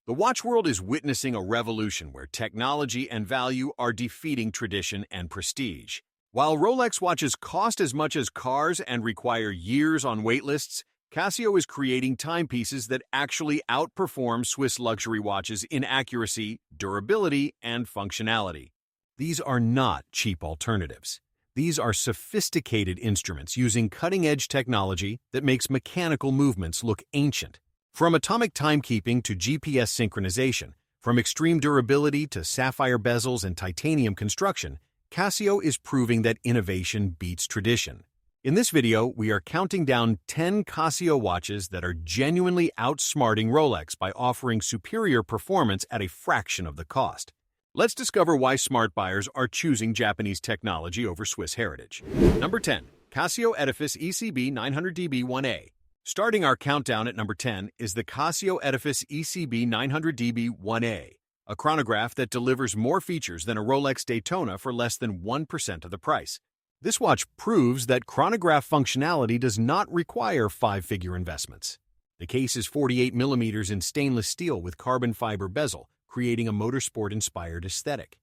The watch world is witnessing a revolution where technology and value are defeating tradition and prestige. While Rolex watches cost as much as cars and require years on waitlists, Casio is creating timepieces that actually outperform Swiss luxury watches in accuracy, durability, and functionality. These are not cheap alternatives. These are sophisticated instruments using cutting-edge technology that makes mechanical movements look ancient. From atomic timekeeping to GPS synchronization, from extreme durability to sapphire bezels and titanium construction, Casio is proving that innovation beats tradition. In this video, we are counting down 10 Casio watches that are genuinely outsmarting Rolex by offering superior performance at a fraction of the cost. Let's discover why smart buyers are choosing Japanese technology over Swiss heritage. Number 10. Casio Edifice ECB 900DB1A. Starting our countdown at number 10 is the Casio Edifice ECB 900DB1A, a chronograph that delivers more features than a Rolex Daytona for less than 1% of the price. This watch proves that chronograph functionality does not require five-figure investments. The case is 48 millimeters in stainless steel with carbon fiber bezel, creating a motorsport-inspired aesthetic.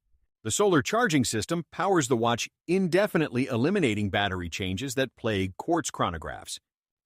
The solar charging system powers the watch indefinitely, eliminating battery changes that plague quartz chronographs.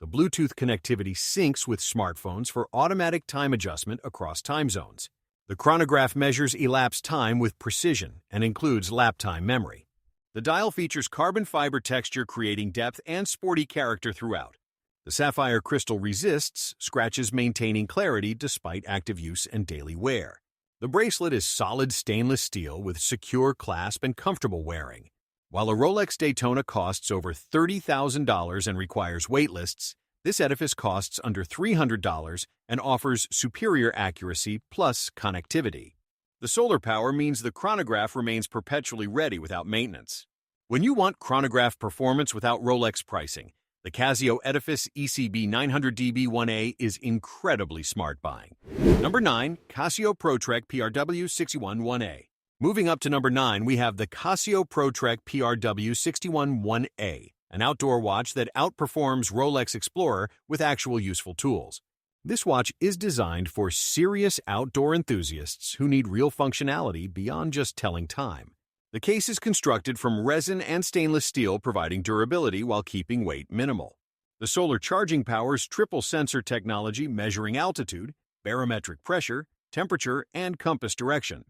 The Bluetooth connectivity syncs with smartphones for automatic time adjustment across time zones. The chronograph measures elapsed time with precision and includes lap time memory. The dial features carbon fiber texture, creating depth and sporty character throughout. The sapphire crystal resists scratches, maintaining clarity despite active use and daily wear. The bracelet is solid stainless steel with secure clasp and comfortable wearing. While a Rolex Daytona costs over $30,000 and requires waitlists, this Edifice costs under $300 and offers superior accuracy plus connectivity. The solar power means the chronograph remains perpetually ready without maintenance. When you want chronograph performance without Rolex pricing, the Casio Edifice ECB 900DB1A is incredibly smart buying. Number 9. Casio ProTrek PRW611A. Moving up to number 9, we have the Casio ProTrek PRW611A, an outdoor watch that outperforms Rolex Explorer with actual useful tools. This watch is designed for serious outdoor enthusiasts who need real functionality beyond just telling time. The case is constructed from resin and stainless steel, providing durability while keeping weight minimal. The solar charging powers triple sensor technology, measuring altitude, barometric pressure, temperature, and compass direction.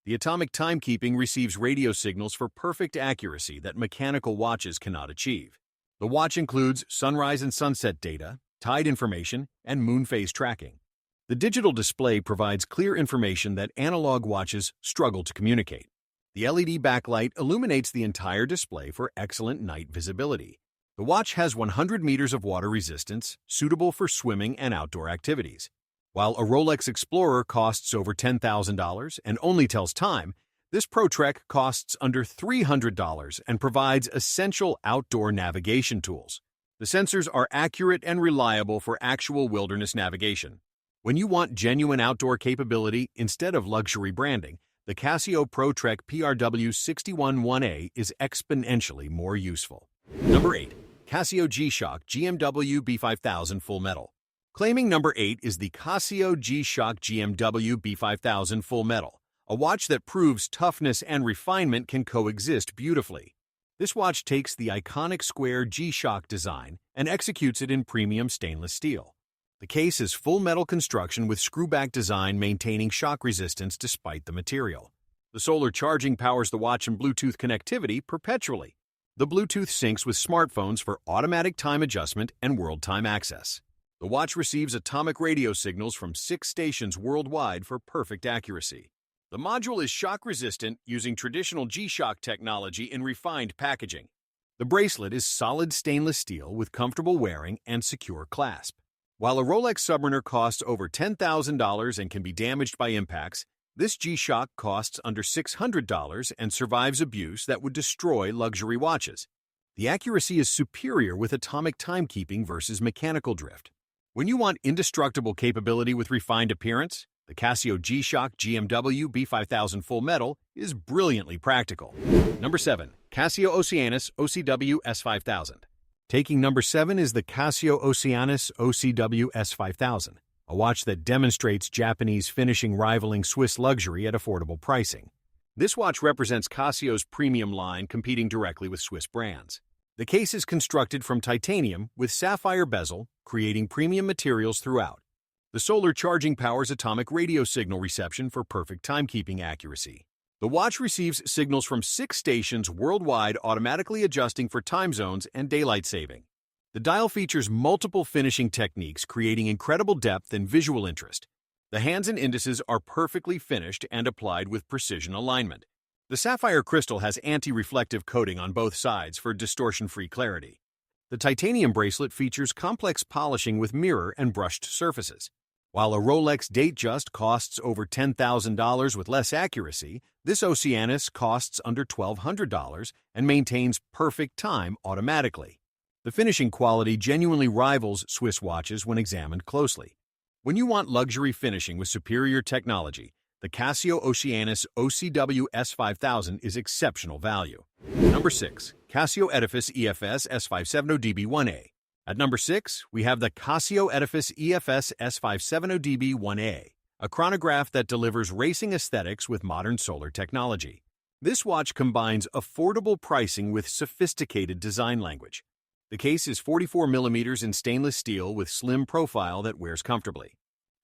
The atomic timekeeping receives radio signals for perfect accuracy that mechanical watches cannot achieve. The watch includes sunrise and sunset data, tide information, and moon phase tracking. The digital display provides clear information that analog watches struggle to communicate. The LED backlight illuminates the entire display for excellent night visibility. The watch has 100 meters of water resistance, suitable for swimming and outdoor activities. While a Rolex Explorer costs over $10,000 and only tells time, this ProTrek costs under $300 and provides essential outdoor navigation tools. The sensors are accurate and reliable for actual wilderness navigation. When you want genuine outdoor capability instead of luxury branding, the Casio ProTrek PRW611A is exponentially more useful. Number 8. Casio G-Shock GMW B5000 Full Metal. Claiming number 8 is the Casio G-Shock GMW B5000 Full Metal, a watch that proves toughness and refinement can coexist beautifully. This watch takes the iconic square G-Shock design and executes it in premium stainless steel. The case is full metal construction with screwback design, maintaining shock resistance despite the material. The solar charging powers the watch and Bluetooth connectivity perpetually. The Bluetooth syncs with smartphones for automatic time adjustment and world time access. The watch receives atomic radio signals from 6 stations worldwide for perfect accuracy. The module is shock-resistant, using traditional G-Shock technology in refined packaging. The bracelet is solid stainless steel with comfortable wearing and secure clasp. While a Rolex Submariner costs over $10,000 and can be damaged by impacts, this G-Shock costs under $600 and survives abuse that would destroy luxury watches. The accuracy is superior with atomic timekeeping versus mechanical drift. When you want indestructible capability with refined appearance, the Casio G-Shock GMW B5000 Full Metal is brilliantly practical. Number 7. Casio Oceanus OCW S5000. Taking number 7 is the Casio Oceanus OCW S5000, a watch that demonstrates Japanese finishing rivaling Swiss luxury at affordable pricing. This watch represents Casio's premium line competing directly with Swiss brands. The case is constructed from titanium with sapphire bezel, creating premium materials throughout. The solar charging powers atomic radio signal reception for perfect timekeeping accuracy. The watch receives signals from 6 stations worldwide, automatically adjusting for time zones and daylight saving. The dial features multiple finishing techniques, creating incredible depth and visual interest. The hands and indices are perfectly finished and applied with precision alignment. The sapphire crystal has anti-reflective coating on both sides for distortion-free clarity. The titanium bracelet features complex polishing with mirror and brushed surfaces. While a Rolex Datejust costs over $10,000 with less accuracy, this Oceanus costs under $1,200 and maintains perfect time automatically. The finishing quality genuinely rivals Swiss watches when examined closely. When you want luxury finishing with superior technology, the Casio Oceanus OCW S5000 is exceptional value. Number 6. Casio Edifice EFS S570DB1A. At number 6, we have the Casio Edifice EFS S570DB1A, a chronograph that delivers racing aesthetics with modern solar technology. This watch combines affordable pricing with sophisticated design language. The case is 44 mm in stainless steel with slim profile that wears comfortably.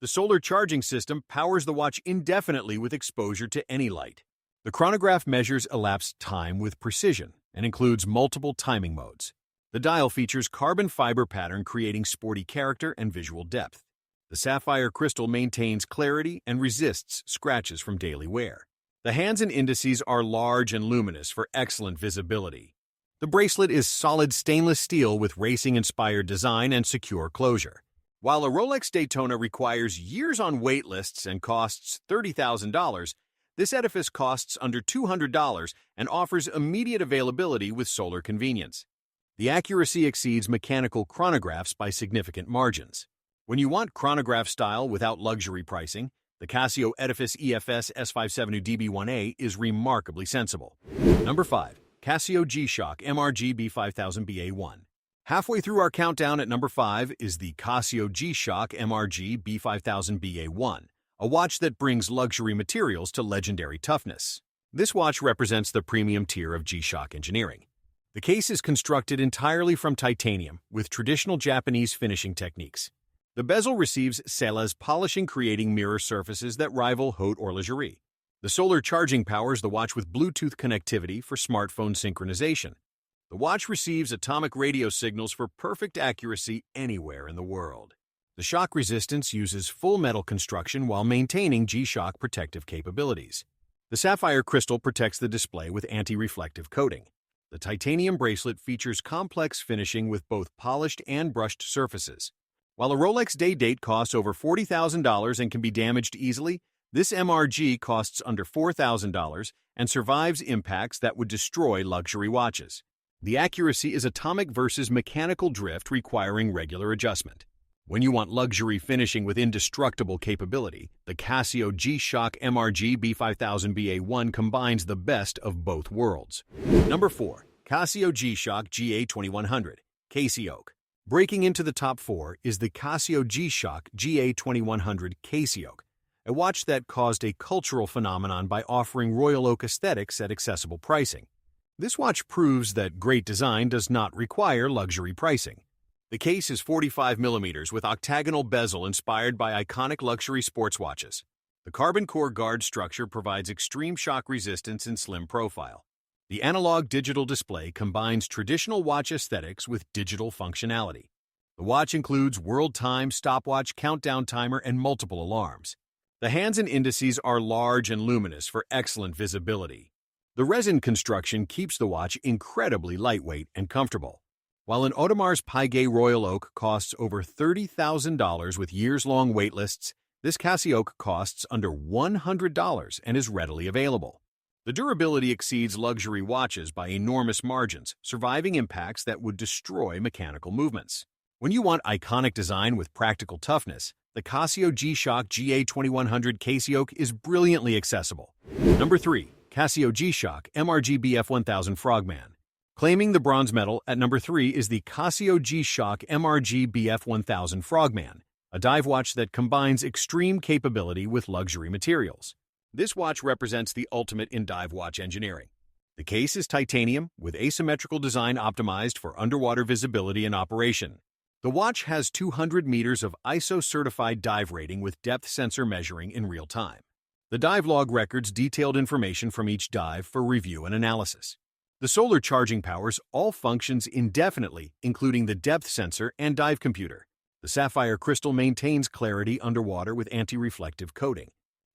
The solar charging system powers the watch indefinitely with exposure to any light. The chronograph measures elapsed time with precision and includes multiple timing modes. The dial features carbon fiber pattern, creating sporty character and visual depth. The sapphire crystal maintains clarity and resists scratches from daily wear. The hands and indices are large and luminous for excellent visibility. The bracelet is solid stainless steel with racing-inspired design and secure closure. While a Rolex Daytona requires years on wait lists and costs $30,000, this Edifice costs under $200 and offers immediate availability with solar convenience. The accuracy exceeds mechanical chronographs by significant margins. When you want chronograph style without luxury pricing, the Casio Edifice EFS S570DB1A is remarkably sensible. Number 5. Casio G-Shock MRG B5000BA1. Halfway through our countdown at number 5 is the Casio G-Shock MRG B5000BA1, a watch that brings luxury materials to legendary toughness. This watch represents the premium tier of G-Shock engineering. The case is constructed entirely from titanium with traditional Japanese finishing techniques. The bezel receives Cela's polishing, creating mirror surfaces that rival haute horlogerie. The solar charging powers the watch with Bluetooth connectivity for smartphone synchronization. The watch receives atomic radio signals for perfect accuracy anywhere in the world. The shock resistance uses full metal construction while maintaining G-Shock protective capabilities. The sapphire crystal protects the display with anti-reflective coating. The titanium bracelet features complex finishing with both polished and brushed surfaces. While a Rolex Day-Date costs over $40,000 and can be damaged easily, this MRG costs under $4,000 and survives impacts that would destroy luxury watches. The accuracy is atomic versus mechanical drift, requiring regular adjustment. When you want luxury finishing with indestructible capability, the Casio G-Shock MRG B5000BA1 combines the best of both worlds. Number 4. Casio G-Shock GA2100, CasiOak. Breaking into the top 4 is the Casio G-Shock GA2100 CasiOak, a watch that caused a cultural phenomenon by offering royal oak aesthetics at accessible pricing. This watch proves that great design does not require luxury pricing. The case is 45 mm with octagonal bezel inspired by iconic luxury sports watches. The carbon core guard structure provides extreme shock resistance and slim profile. The analog-digital display combines traditional watch aesthetics with digital functionality. The watch includes world time, stopwatch, countdown timer, and multiple alarms. The hands and indices are large and luminous for excellent visibility. The resin construction keeps the watch incredibly lightweight and comfortable. While an Audemars Piguet Royal Oak costs over $30,000 with years-long waitlists, this CasiOak costs under $100 and is readily available. The durability exceeds luxury watches by enormous margins, surviving impacts that would destroy mechanical movements. When you want iconic design with practical toughness, the Casio G-Shock GA2100 CasiOak is brilliantly accessible. Number 3. Casio G-Shock MRGB2000 Frogman. Claiming the bronze medal at number 3 is the Casio G-Shock MRGB2000 Frogman, a dive watch that combines extreme capability with luxury materials. This watch represents the ultimate in dive watch engineering. The case is titanium, with asymmetrical design optimized for underwater visibility and operation. The watch has 200 meters of ISO-certified dive rating with depth sensor measuring in real time. The dive log records detailed information from each dive for review and analysis. The solar charging powers all functions indefinitely, including the depth sensor and dive computer. The sapphire crystal maintains clarity underwater with anti-reflective coating.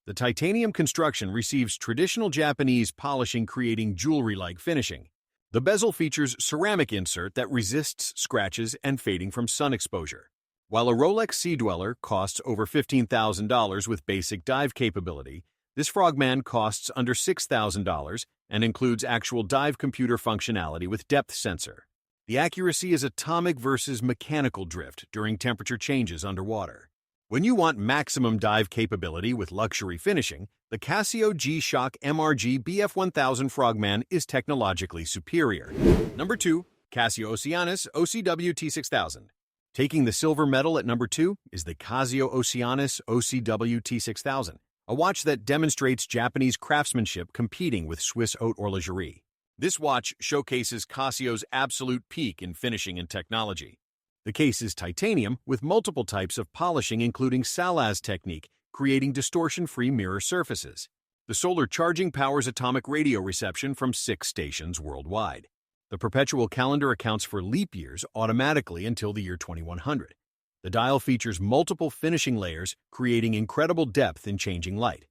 The titanium construction receives traditional Japanese polishing, creating jewelry-like finishing. The bezel features ceramic insert that resists scratches and fading from sun exposure. While a Rolex Sea Dweller costs over $15,000 with basic dive capability, this Frogman costs under $6,000 and includes actual dive computer functionality with depth sensor. The accuracy is atomic versus mechanical drift during temperature changes underwater. When you want maximum dive capability with luxury finishing, the Casio G-Shock MRG BF1000 Frogman is technologically superior. Number 2. Casio Oceanus OCW T6000. Taking the silver medal at number 2 is the Casio Oceanus OCW T6000, a watch that demonstrates Japanese craftsmanship competing with Swiss haute horlogerie. This watch showcases Casio's absolute peak in finishing and technology. The case is titanium with multiple types of polishing, including Salaz technique, creating distortion-free mirror surfaces. The solar charging powers atomic radio reception from 6 stations worldwide. The perpetual calendar accounts for leap years automatically until the year 2100. The dial features multiple finishing layers, creating incredible depth in changing light.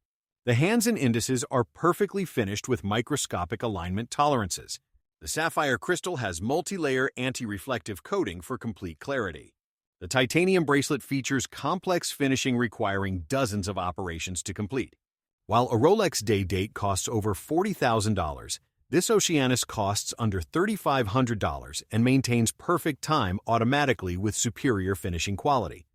The hands and indices are perfectly finished with microscopic alignment tolerances. The sapphire crystal has multi-layer anti-reflective coating for complete clarity. The titanium bracelet features complex finishing requiring dozens of operations to complete. While a Rolex day date costs over $40,000, this Oceanus costs under $3,500 and maintains perfect time automatically with superior finishing quality.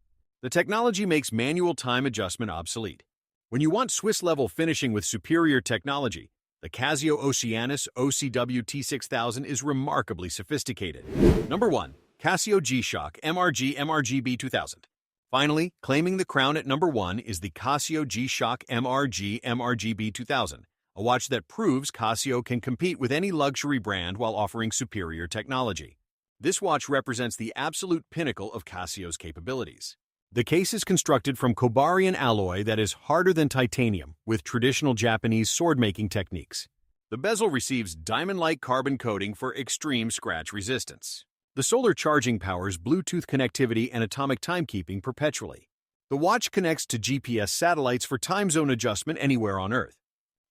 The technology makes manual time adjustment obsolete. When you want Swiss-level finishing with superior technology, the Casio Oceanus OCW T6000 is remarkably sophisticated. Number 1. Casio G-Shock MRG MRGB2000. Finally, claiming the crown at number 1 is the Casio G-Shock MRG MRGB2000, a watch that proves Casio can compete with any luxury brand while offering superior technology. This watch represents the absolute pinnacle of Casio's capabilities. The case is constructed from Cobarian alloy that is harder than titanium, with traditional Japanese sword-making techniques. The bezel receives diamond-like carbon coating for extreme scratch resistance. The solar charging powers Bluetooth connectivity and atomic timekeeping perpetually. The watch connects to GPS satellites for time zone adjustment anywhere on Earth.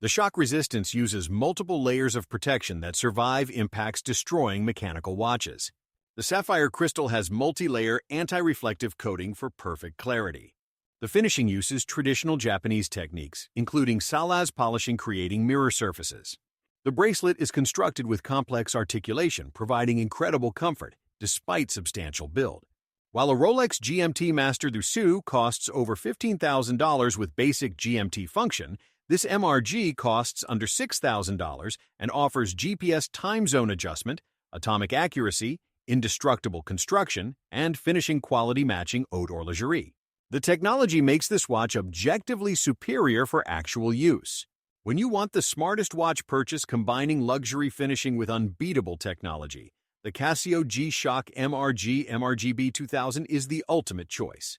The shock resistance uses multiple layers of protection that survive impacts, destroying mechanical watches. The sapphire crystal has multi-layer anti-reflective coating for perfect clarity. The finishing uses traditional Japanese techniques, including Salaz polishing, creating mirror surfaces. The bracelet is constructed with complex articulation, providing incredible comfort despite substantial build. While a Rolex GMT Master Thusseux costs over $15,000 with basic GMT function, this MRG costs under $6,000 and offers GPS time zone adjustment, atomic accuracy, indestructible construction, and finishing quality matching haute horlogerie. The technology makes this watch objectively superior for actual use. When you want the smartest watch purchase combining luxury finishing with unbeatable technology, the Casio G-Shock MRG MRGB2000 is the ultimate choice.